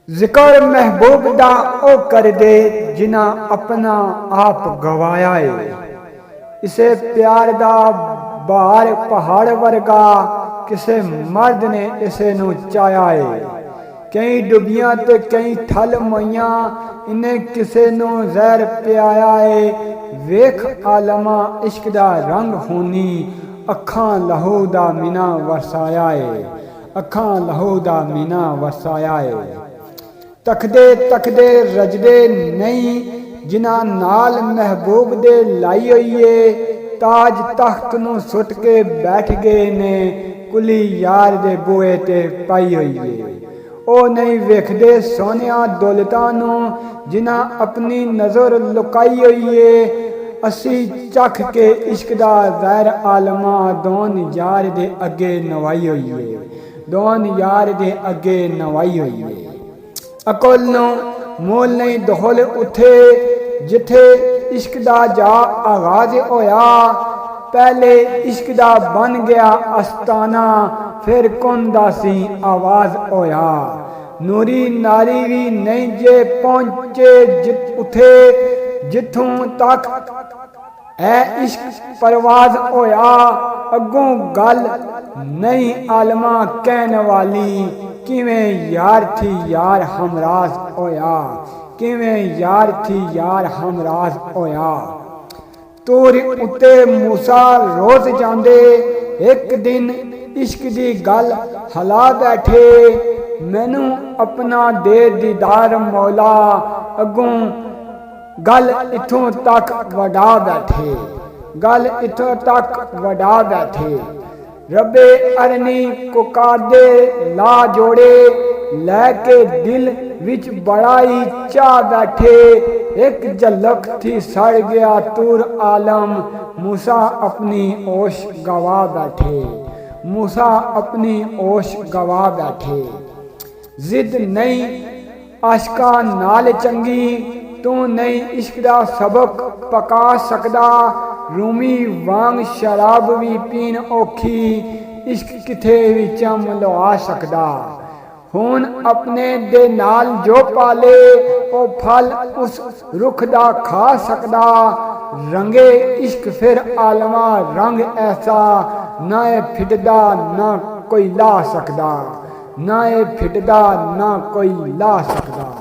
जिक्र महबूब दा ओ कर दे जिना अपना आप गवाया है। इसे प्यार दा बार पहाड़ वर्गा किसे मर्द ने इसे नू चाया है। कई डुबियां ते कई ठल मोइयां इन्हें किसे नू जहर प्याया है। वेख आलमा इश्क दा रंग होनी अखां लहू दा मीना वरसाया है। अखां लहू दा मीना वरसाया है। तकदे तकदे रजदे नहीं जिना नाल महबूब दे लाई हुई है। ताज तख्त नू सुट के बैठ गए ने कुली यार दे बूए ते पाई हुई है। ओ नहीं वेखदे सोनिया दौलतां नू जिना अपनी नजर लुकाई हुई है। असी चख के इश्क दा ज़हर आलमा दोन यार दे अगे नवाई हुई है। दोन यार दे अगे नवाई हुई है। अकुल नू मोल नहीं दोहल उठे जिथे इश्क दा जा आगाज होया। पहले इश्क दा बन गया अस्ताना फिर कुन दा सी आवाज होया। नूरी नारी भी नहीं जे पहुंचे उठे जिथों तक है इश्क परवाज होया। अगों गल नहीं आलमा कहन वाली किवें यार थी यार हमराज होया। किवें यार थी यार हमराज होया। तूर उत्ते मूसा रोज जांदे एक दिन इश्क दी गल हला बैठे। मैनू अपना दे दीदार मौला अगों गल इथों तक वडा बैठे। गल इथों तक वडा बैठे। रबे अरनी कुकादे ला जोड़े लैके दिल विच बड़ा ही चाह बैठे। एक झलक थी सड़ गया तूर आलम मूसा अपनी ओश गवा बैठे। मूसा अपनी ओश गवा बैठे। जिद नहीं आशका नाल चंगी तू नहीं इश्क दा सबक पका सकदा। रूमी वांग शराब भी पीन औखी इश्क किथे भी चम लवा सकदा। हुण अपने दे नाल जो पाले ओ फल उस रुख दा खा सकदा। रंगे इश्क फिर आलमा रंग ऐसा ना ए फिटदा ना कोई ला सकदा। ना ए फिटदा ना कोई ला सकदा।